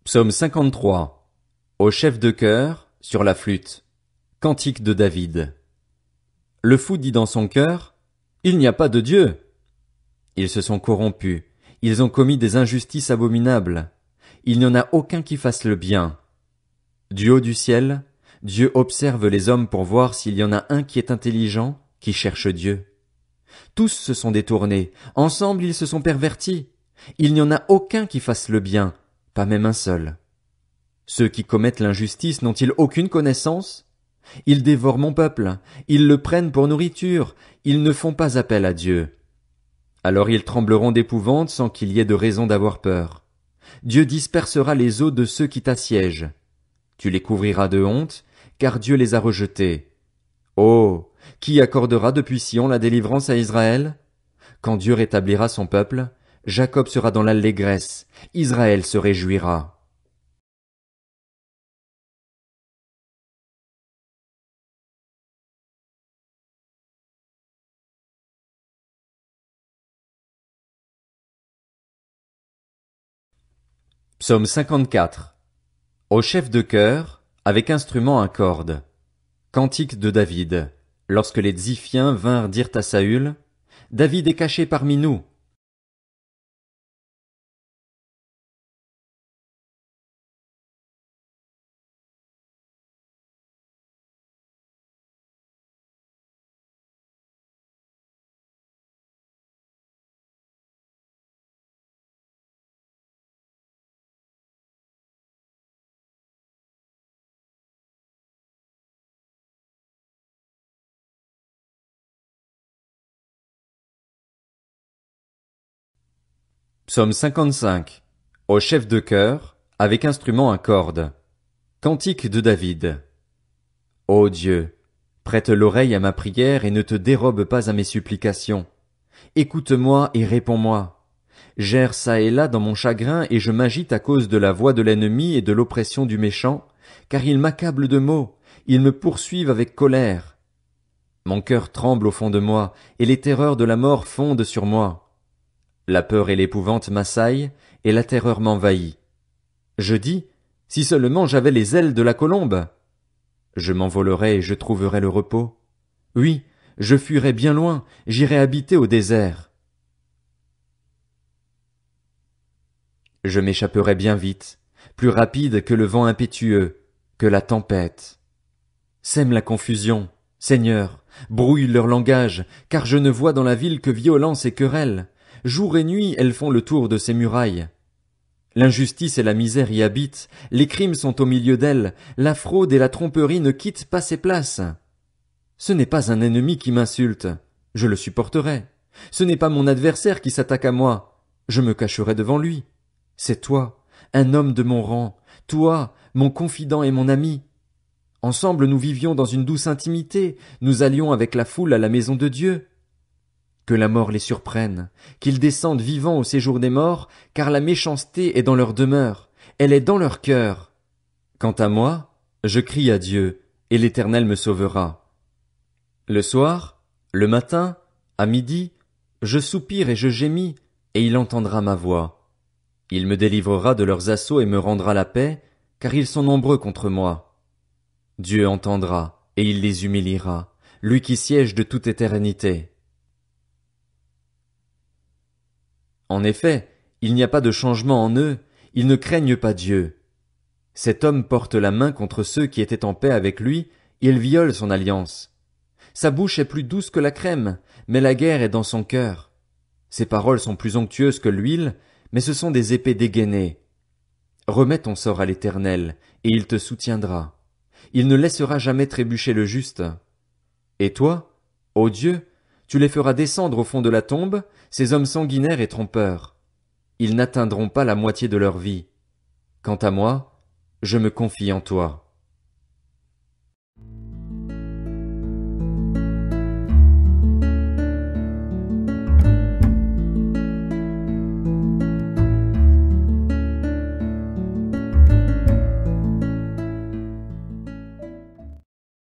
Psaume 53. Au chef de chœur, sur la flûte. Cantique de David. Le fou dit dans son cœur, il n'y a pas de Dieu. Ils se sont corrompus, ils ont commis des injustices abominables. Il n'y en a aucun qui fasse le bien. Du haut du ciel, Dieu observe les hommes pour voir s'il y en a un qui est intelligent, qui cherche Dieu. Tous se sont détournés, ensemble ils se sont pervertis. Il n'y en a aucun qui fasse le bien, pas même un seul. Ceux qui commettent l'injustice n'ont-ils aucune connaissance? Ils dévorent mon peuple, ils le prennent pour nourriture, ils ne font pas appel à Dieu. Alors ils trembleront d'épouvante sans qu'il y ait de raison d'avoir peur. Dieu dispersera les os de ceux qui t'assiègent. Tu les couvriras de honte, car Dieu les a rejetés. Oh! Qui accordera depuis Sion la délivrance à Israël? Quand Dieu rétablira son peuple, Jacob sera dans l'allégresse, Israël se réjouira. Psaume 54. Au chef de chœur, avec instrument à cordes. Cantique de David. Lorsque les Ziphiens vinrent dire à Saül, David est caché parmi nous. Psaume 55. Au chef de chœur, avec instrument à cordes. Cantique de David. Ô Dieu, prête l'oreille à ma prière et ne te dérobe pas à mes supplications. Écoute-moi et réponds-moi. J'erre çà et là dans mon chagrin et je m'agite à cause de la voix de l'ennemi et de l'oppression du méchant, car ils m'accablent de maux, ils me poursuivent avec colère. Mon cœur tremble au fond de moi, et les terreurs de la mort fondent sur moi. La peur et l'épouvante m'assaillent, et la terreur m'envahit. Je dis, si seulement j'avais les ailes de la colombe! Je m'envolerais et je trouverais le repos. Oui, je fuirais bien loin, j'irais habiter au désert. Je m'échapperais bien vite, plus rapide que le vent impétueux, que la tempête. Sème la confusion, Seigneur, brouille leur langage, car je ne vois dans la ville que violence et querelle. Jour et nuit, elles font le tour de ses murailles. L'injustice et la misère y habitent, les crimes sont au milieu d'elles, la fraude et la tromperie ne quittent pas ses places. Ce n'est pas un ennemi qui m'insulte, je le supporterai. Ce n'est pas mon adversaire qui s'attaque à moi, je me cacherai devant lui. C'est toi, un homme de mon rang, toi, mon confident et mon ami. Ensemble nous vivions dans une douce intimité, nous allions avec la foule à la maison de Dieu. Que la mort les surprenne, qu'ils descendent vivants au séjour des morts, car la méchanceté est dans leur demeure, elle est dans leur cœur. Quant à moi, je crie à Dieu, et l'Éternel me sauvera. Le soir, le matin, à midi, je soupire et je gémis, et il entendra ma voix. Il me délivrera de leurs assauts et me rendra la paix, car ils sont nombreux contre moi. Dieu entendra, et il les humiliera, lui qui siège de toute éternité. En effet, il n'y a pas de changement en eux, ils ne craignent pas Dieu. Cet homme porte la main contre ceux qui étaient en paix avec lui, il viole son alliance. Sa bouche est plus douce que la crème, mais la guerre est dans son cœur. Ses paroles sont plus onctueuses que l'huile, mais ce sont des épées dégainées. Remets ton sort à l'Éternel, et il te soutiendra. Il ne laissera jamais trébucher le juste. Et toi, ô Dieu, tu les feras descendre au fond de la tombe, ces hommes sanguinaires et trompeurs. Ils n'atteindront pas la moitié de leur vie. Quant à moi, je me confie en toi.